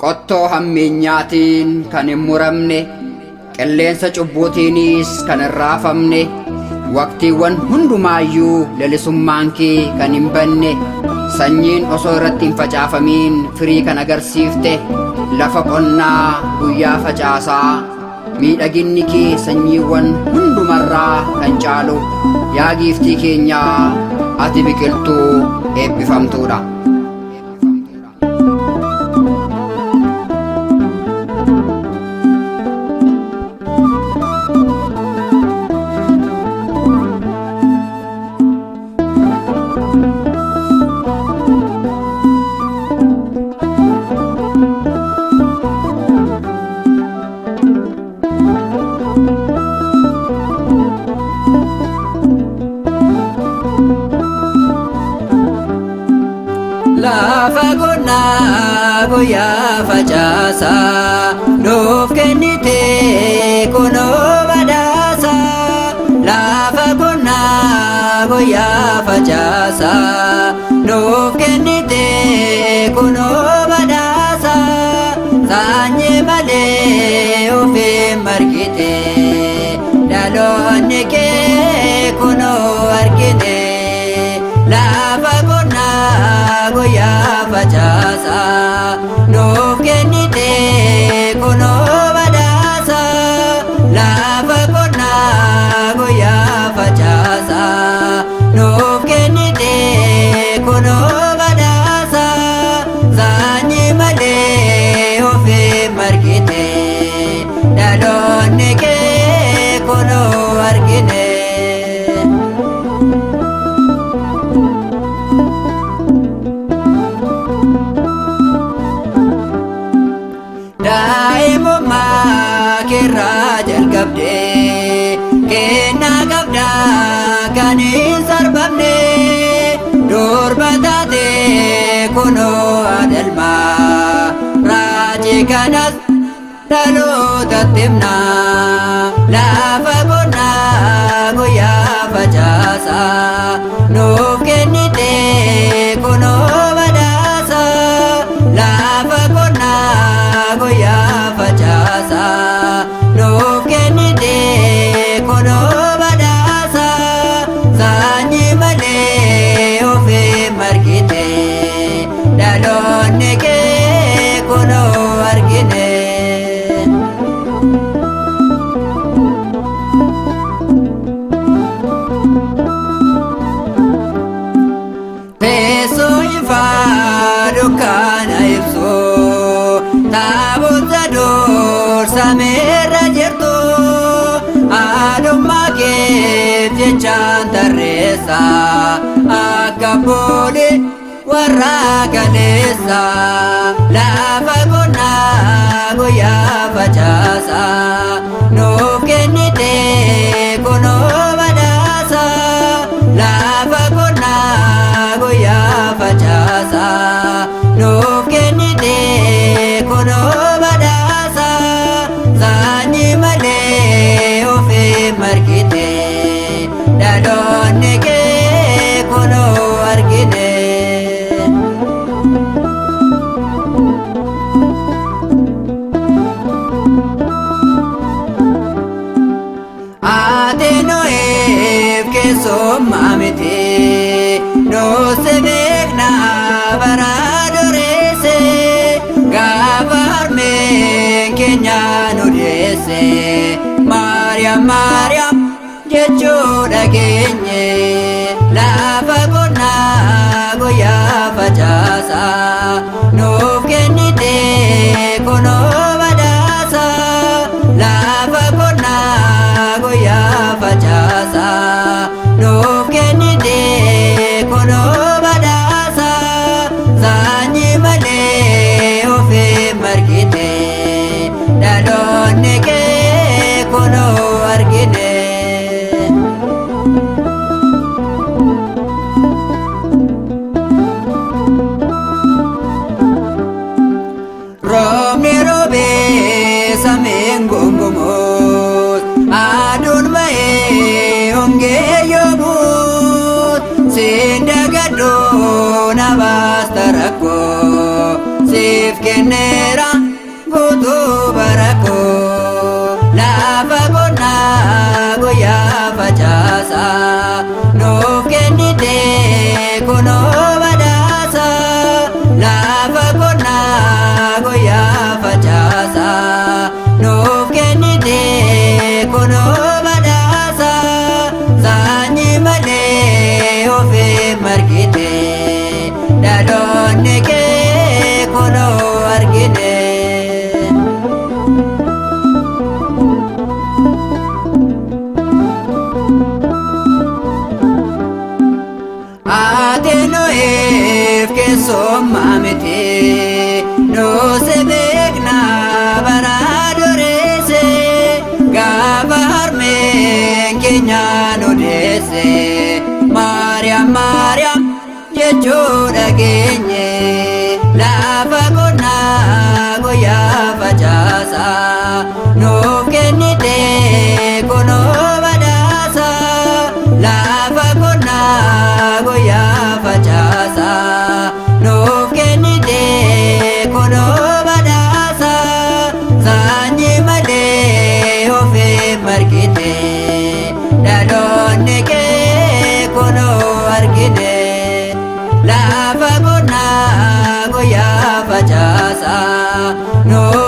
qottoo hammeenyaatiin kan hin muramne, qilleensa cubbuutiinis kan hin raafamne, waqtiiwwan hundumaayyuu lalisummaan kee kan hin banne, sanyiin osoo irratti hin facaafamiin firii kan agarsiifte, lafa qonnaa guyyaa facaasaa, miidhaginni kee sanyiiwwan hundumarraa kan caalu, yaa giiftii keenyaa ati biqiltuu eebbifamtuudha. Lafa qonnaa guyyaa facaasaa, nuuf kennite kunoo badhaasa. Lafa qonnaa guyyaa facaasaa, nuuf kennite kunoo badhaasa. Sanyii malee ofiin margite, dhaloonni kee kunoo argite. Lafa qonnaa guyyaa facaasaa, nuuf kennite kunoo badhaasa. Lafa qonnaa guyyaa facaasaa, nuuf kennite kunoo badhaasa. Sanyii malee ofiin margite, dhaloonni kee kunoo argine. Daa'imummaa keerraa jalqabdee, kennaa qabdaa kan hin sarbamne. Durba taatee kunoo adelmaa, raajii kanas dhalootatti himnaa. Lafa qonnaa guyyaa facaasaa, nuuf kennite kunoo badhaasa. Lafa qonnaa guyyaa facaasaa, nuuf kennite kunoo badhaasa. Sanyii malee ofiin margite, dhaloonni kee kunoo argine. Teessoo ifaa dukkaana ibsu, taabota dursameerra jirtu. Haadhummaa keef jechaan tarreessa, akka boolii warra galeessa. Lafa qonnaa guyyaa facaasaa, nuuf kennite kunoo badhaasa. Lafa qonnaa guyyaa facaasaa, nuuf kennite kunoo badhaasa. Sanyii malee ofiin margite, dhaloonni kee kunoo argine. Ati nuuf keessummaa miti, nuusi beeknaa bara dureesse. Gaafa harmeen keenya nu deesse, Maariyaam Maariyaam jechuu dhageenye. Lafa qonnaa guyyaa facaasaa, nuuf kennite kunoo badhaasa. Lafa qonnaa guyyaa facaasaa, nuuf kennite kunoo badhaasa. Sanyii malee ofiin margite, dhaloonni kee kunoo argine. Roobni roobee sameen gongomoos, aduun ba'ee hongee yoo buut. Siin dagadoo na baasta rakkoo, siif kenneera guutuu bara koo lafa qonnaa guyyaa facaasa nuuf kennite kunoo badhaasa lafa qonnaa guyyaa facaasa nuuf kennite kunoo badhaasa saanyii malee ofii margite dhaloonni kee kunoo argine. Ati nuuf keessummaa miti nuuse beekna bara dureesse gaafa harmeen keenya nu deesse Maariyaam Maariyaam jechuu dhageenye lafa qonnaa guyyaa facaasa nuuf kennite kunoo badhaasa lafa qonnaa guyyaa facaasa nuuf kennite kunoo badhaasa saanyii malee ofii margite dhaloonni kee kunoo argine lafa qonnaa guyyaa facaasa nuuf